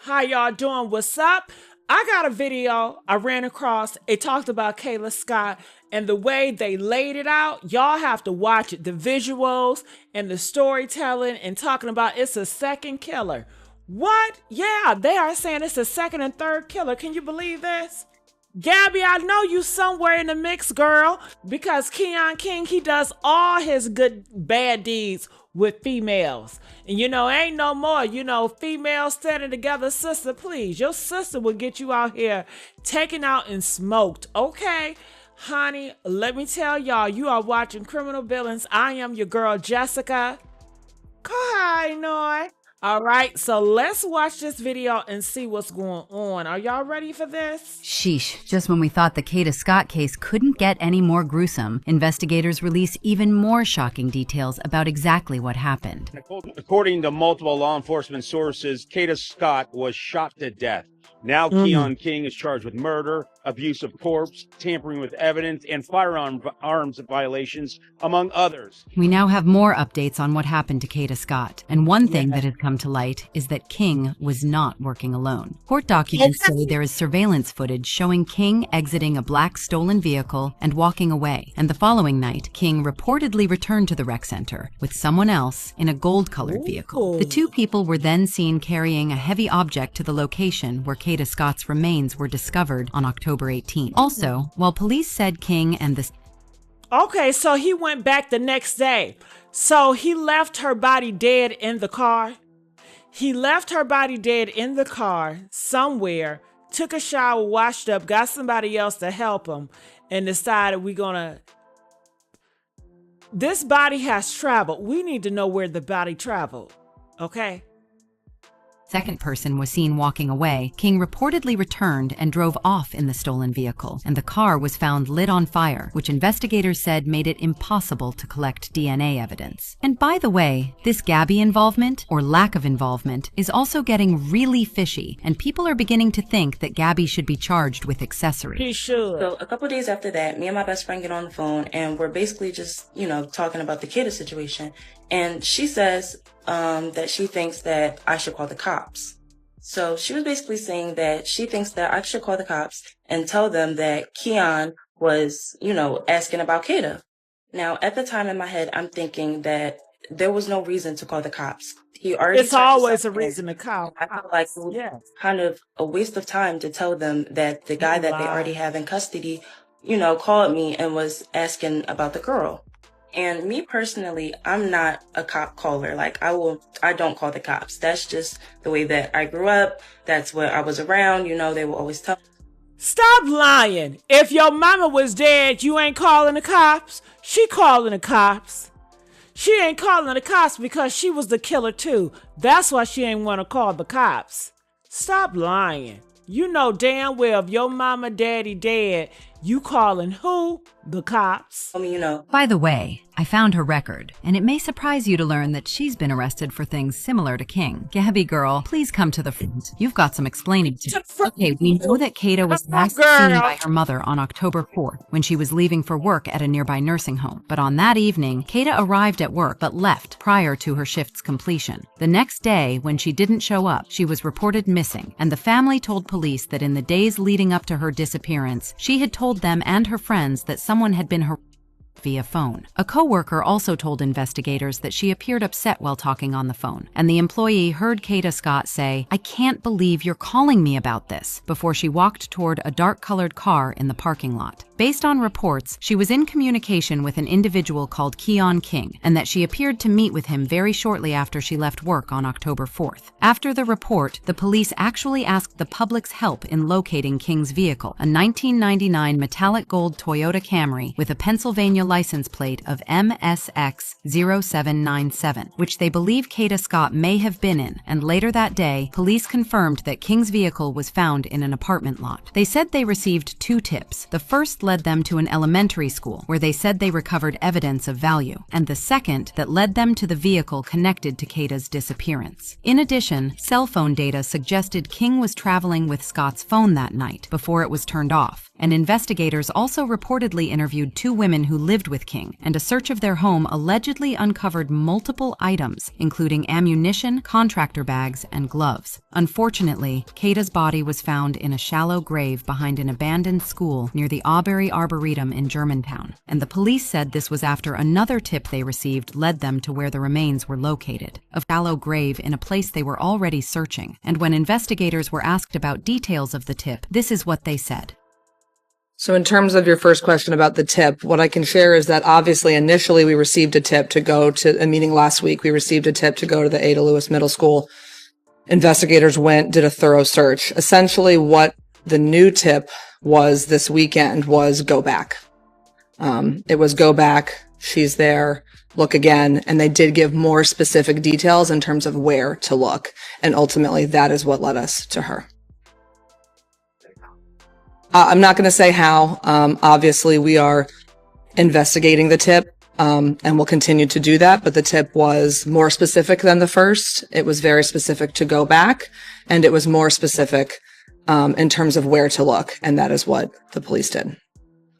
How y'all doing? What's up? I got a video I ran across. It talked about Kayla Scott and the way they laid it out. Y'all have to watch it. The visuals and the storytelling and talking about it's a second killer. What? Yeah, they are saying it's a second and third killer. Can you believe this? Gabby, I know you somewhere in the mix, girl, because Keon King, he does all his bad deeds with females. And ain't no more, females standing together. Sister, please, your sister will get you out here taken out and smoked. Okay, honey, let me tell y'all, you are watching Criminal Villains. I am your girl, Jessica. Hi, Noy. All right, so let's watch this video and see what's going on. Are y'all ready for this? Sheesh, just when we thought the Kada Scott case couldn't get any more gruesome, investigators release even more shocking details about exactly what happened. According to multiple law enforcement sources, Kada Scott was shot to death. Now Keon King is charged with murder, abuse of corpse, tampering with evidence, and firearms violations, among others. We now have more updates on what happened to Kada Scott, and one thing that has come to light is that King was not working alone. Court documents say there is surveillance footage showing King exiting a black stolen vehicle and walking away, and the following night, King reportedly returned to the rec center with someone else in a gold-colored vehicle. The two people were then seen carrying a heavy object to the location where Kada Scott's remains were discovered on October 18th. Also, while police said King and the... Okay, so he went back the next day. So he left her body dead in the car. He left her body dead in the car somewhere, took a shower, washed up, got somebody else to help him, and decided this body has traveled. We need to know where the body traveled, okay? Second person was seen walking away. King reportedly returned and drove off in the stolen vehicle, and the car was found lit on fire, which investigators said made it impossible to collect DNA evidence. And by the way, this Gabby involvement, or lack of involvement, is also getting really fishy, and people are beginning to think that Gabby should be charged with accessory. He should. So a couple days after that, me and my best friend get on the phone, and we're basically just, talking about the Kada situation, and she says that she thinks that I should call the cops. So she was basically saying that she thinks that I should call the cops and tell them that Keon was, asking about Kada. Now, at the time in my head, I'm thinking that there was no reason to call the cops. It's always a reason to call. I felt like it was kind of a waste of time to tell them that the guy that they already have in custody, called me and was asking about the girl. And me personally, I'm not a cop caller. Like I don't call the cops. That's just the way that I grew up. That's what I was around. They will always tell. Stop lying. If your mama was dead, you ain't calling the cops. She calling the cops. She ain't calling the cops because she was the killer too. That's why she ain't want to call the cops. Stop lying. You know damn well if your mama, daddy dead, you calling who? The cops. By the way, I found her record, and it may surprise you to learn that she's been arrested for things similar to King. Gabby girl, please come to the front. You've got some explaining to do. Okay, we know that Kada was last seen by her mother on October 4th when she was leaving for work at a nearby nursing home. But on that evening, Kada arrived at work but left prior to her shift's completion. The next day, when she didn't show up, she was reported missing, and the family told police that in the days leading up to her disappearance, she had told them and her friends that someone had been harassed via phone. A coworker also told investigators that she appeared upset while talking on the phone, and the employee heard Kada Scott say, "I can't believe you're calling me about this," before she walked toward a dark-colored car in the parking lot. Based on reports, she was in communication with an individual called Keon King, and that she appeared to meet with him very shortly after she left work on October 4th. After the report, the police actually asked the public's help in locating King's vehicle, a 1999 metallic gold Toyota Camry with a Pennsylvania license plate of MSX0797, which they believe Kada Scott may have been in, and later that day, police confirmed that King's vehicle was found in an apartment lot. They said they received 2 tips. The first led them to an elementary school, where they said they recovered evidence of value, and the second that led them to the vehicle connected to Kada's disappearance. In addition, cell phone data suggested King was traveling with Scott's phone that night before it was turned off, And investigators also reportedly interviewed 2 women who lived with King, and a search of their home allegedly uncovered multiple items, including ammunition, contractor bags, and gloves. Unfortunately, Kada's body was found in a shallow grave behind an abandoned school near the Aubrey Arboretum in Germantown, and the police said this was after another tip they received led them to where the remains were located, a shallow grave in a place they were already searching. And when investigators were asked about details of the tip, this is what they said. So in terms of your first question about the tip, what I can share is that obviously initially we received a tip to go to a meeting last week. We received a tip to go to the Ada Lewis Middle School. Investigators went, did a thorough search. Essentially what the new tip was this weekend was go back. It was go back, she's there, look again, and they did give more specific details in terms of where to look. And ultimately that is what led us to her. I'm not going to say how. Obviously, we are investigating the tip, and we'll continue to do that. But the tip was more specific than the first. It was very specific to go back, and it was more specific in terms of where to look. And that is what the police did.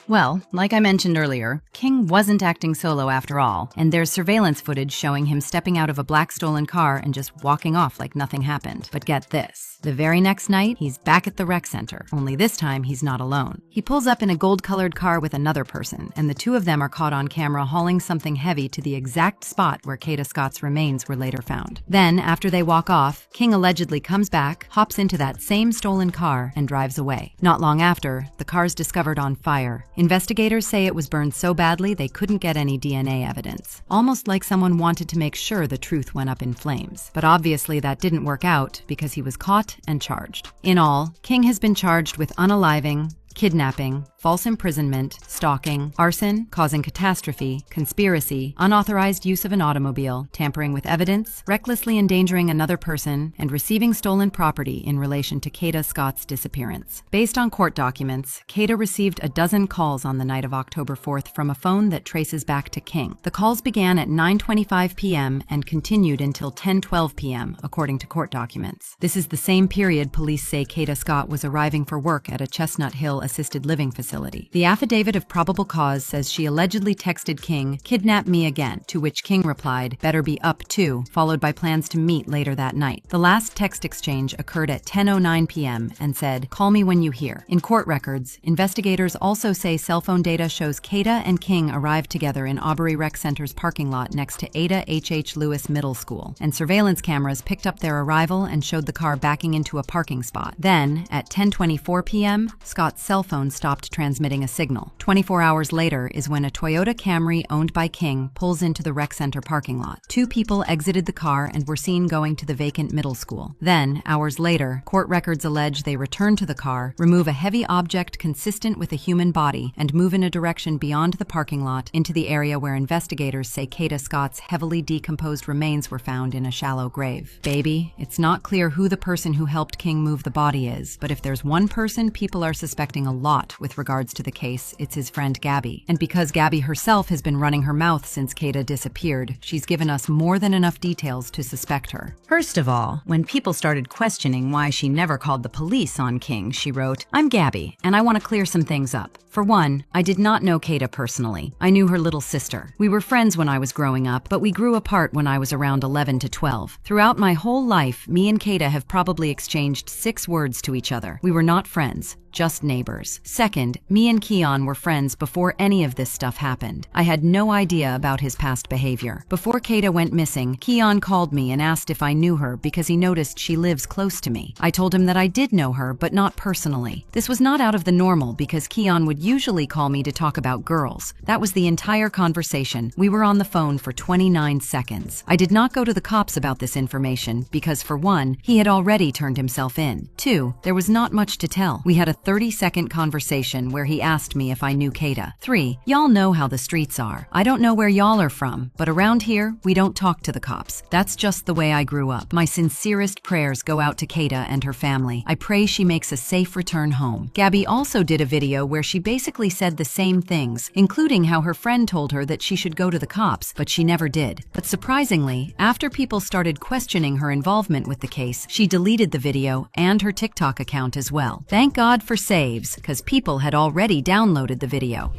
Well, like I mentioned earlier, King wasn't acting solo after all, and there's surveillance footage showing him stepping out of a black stolen car and just walking off like nothing happened. But get this, the very next night, he's back at the rec center, only this time he's not alone. He pulls up in a gold-colored car with another person, and the 2 of them are caught on camera hauling something heavy to the exact spot where Kada Scott's remains were later found. Then, after they walk off, King allegedly comes back, hops into that same stolen car, and drives away. Not long after, the car's discovered on fire. Investigators say it was burned so badly they couldn't get any DNA evidence, almost like someone wanted to make sure the truth went up in flames. But obviously that didn't work out because he was caught and charged. In all, King has been charged with unaliving, kidnapping, false imprisonment, stalking, arson, causing catastrophe, conspiracy, unauthorized use of an automobile, tampering with evidence, recklessly endangering another person, and receiving stolen property in relation to Kada Scott's disappearance. Based on court documents, Kada received a dozen calls on the night of October 4th from a phone that traces back to King. The calls began at 9:25 p.m. and continued until 10:12 p.m., according to court documents. This is the same period police say Kada Scott was arriving for work at a Chestnut Hill assisted living facility. The affidavit of probable cause says she allegedly texted King, "Kidnap me again," to which King replied, "Better be up too," followed by plans to meet later that night. The last text exchange occurred at 10:09 p.m. and said, "Call me when you hear." In court records, investigators also say cell phone data shows Kada and King arrived together in Aubrey Rec Center's parking lot next to Ada H. Lewis Middle School, and surveillance cameras picked up their arrival and showed the car backing into a parking spot. Then, at 10:24 p.m., Scott's cell phone stopped transmitting a signal. 24 hours later is when a Toyota Camry owned by King pulls into the rec center parking lot. 2 people exited the car and were seen going to the vacant middle school. Then, hours later, court records allege they return to the car, remove a heavy object consistent with a human body, and move in a direction beyond the parking lot into the area where investigators say Kada Scott's heavily decomposed remains were found in a shallow grave. Baby, it's not clear who the person who helped King move the body is, but if there's one person people are suspecting a lot with regards to the case, it's his friend Gabby. And because Gabby herself has been running her mouth since Kada disappeared, she's given us more than enough details to suspect her. First of all, when people started questioning why she never called the police on King, she wrote, "I'm Gabby, and I want to clear some things up. For one, I did not know Kada personally. I knew her little sister. We were friends when I was growing up, but we grew apart when I was around 11 to 12. Throughout my whole life, me and Kada have probably exchanged 6 words to each other. We were not friends, just neighbors. Second, me and Keon were friends before any of this stuff happened. I had no idea about his past behavior. Before Kada went missing, Keon called me and asked if I knew her because he noticed she lives close to me. I told him that I did know her, but not personally. This was not out of the normal because Keon would usually call me to talk about girls. That was the entire conversation. We were on the phone for 29 seconds. I did not go to the cops about this information because, for one, he had already turned himself in. 2, there was not much to tell. We had a 30-second conversation where he asked me if I knew Kada. 3, y'all know how the streets are. I don't know where y'all are from, but around here, we don't talk to the cops. That's just the way I grew up. My sincerest prayers go out to Kada and her family. I pray she makes a safe return home." Gabby also did a video where she basically said the same things, including how her friend told her that she should go to the cops, but she never did. But surprisingly, after people started questioning her involvement with the case, she deleted the video and her TikTok account as well. Thank God for saves because people had already downloaded the video.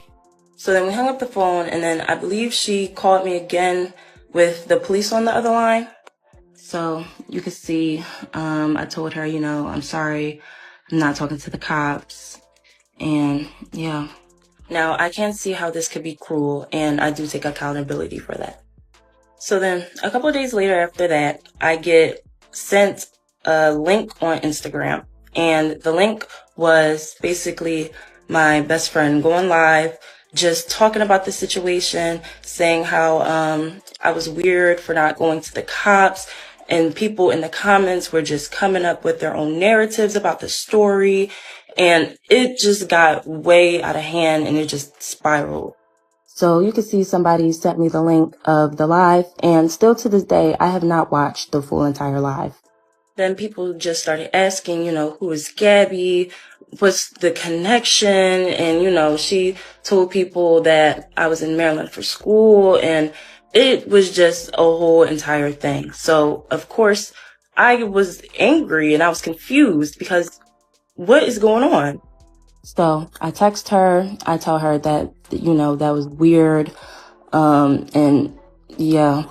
So then we hung up the phone, and then I believe she called me again with the police on the other line. So you can see, I told her, I'm sorry, I'm not talking to the cops. And yeah. Now I can see how this could be cruel, and I do take accountability for that. So then a couple of days later after that, I get sent a link on Instagram, and the link was basically my best friend going live, just talking about the situation, saying how I was weird for not going to the cops, and people in the comments were just coming up with their own narratives about the story, and it just got way out of hand, and it just spiraled. So you can see somebody sent me the link of the live, and still to this day, I have not watched the full entire live. Then people just started asking, who is Gabby? What's the connection? And, she told people that I was in Maryland for school, and it was just a whole entire thing. So, of course, I was angry and I was confused because what is going on? So I text her, I tell her that, that was weird. And yeah.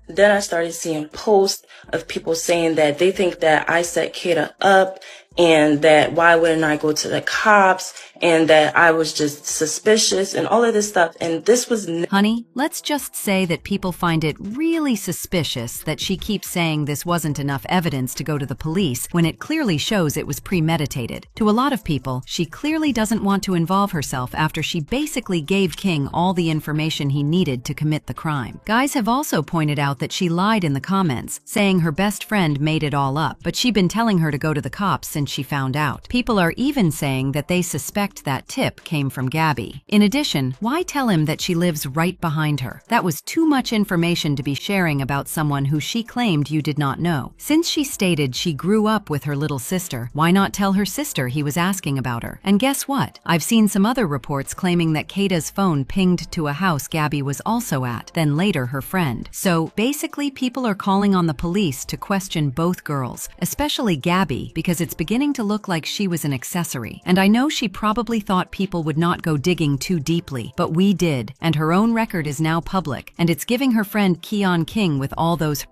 Then I started seeing posts of people saying that they think that I set Kada up, and that why wouldn't I go to the cops, and that I was just suspicious and all of this stuff. And this was... Honey, let's just say that people find it really suspicious that she keeps saying this wasn't enough evidence to go to the police when it clearly shows it was premeditated. To a lot of people, she clearly doesn't want to involve herself after she basically gave King all the information he needed to commit the crime. Guys have also pointed out that she lied in the comments, saying her best friend made it all up, but she'd been telling her to go to the cops since she found out. People are even saying that they suspect that tip came from Gabby. In addition, why tell him that she lives right behind her? That was too much information to be sharing about someone who she claimed you did not know. Since she stated she grew up with her little sister, why not tell her sister he was asking about her? And guess what? I've seen some other reports claiming that Kada's phone pinged to a house Gabby was also at, then later her friend. So basically, people are calling on the police to question both girls, especially Gabby, because it's beginning to look like she was an accessory. And I know she probably thought people would not go digging too deeply, but we did, and her own record is now public, and it's giving her friend Keon King with all those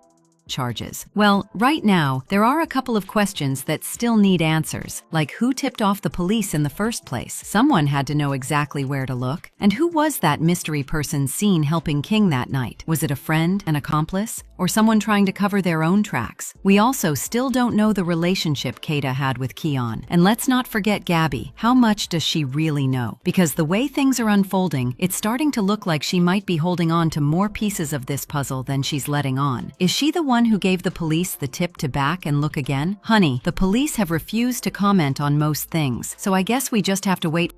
charges. Well, right now, there are a couple of questions that still need answers, like who tipped off the police in the first place? Someone had to know exactly where to look. And who was that mystery person seen helping King that night? Was it a friend, an accomplice, or someone trying to cover their own tracks? We also still don't know the relationship Kada had with Keon. And let's not forget Gabby. How much does she really know? Because the way things are unfolding, it's starting to look like she might be holding on to more pieces of this puzzle than she's letting on. Is she the one who gave the police the tip to back and look again? Honey, the police have refused to comment on most things, so I guess we just have to wait.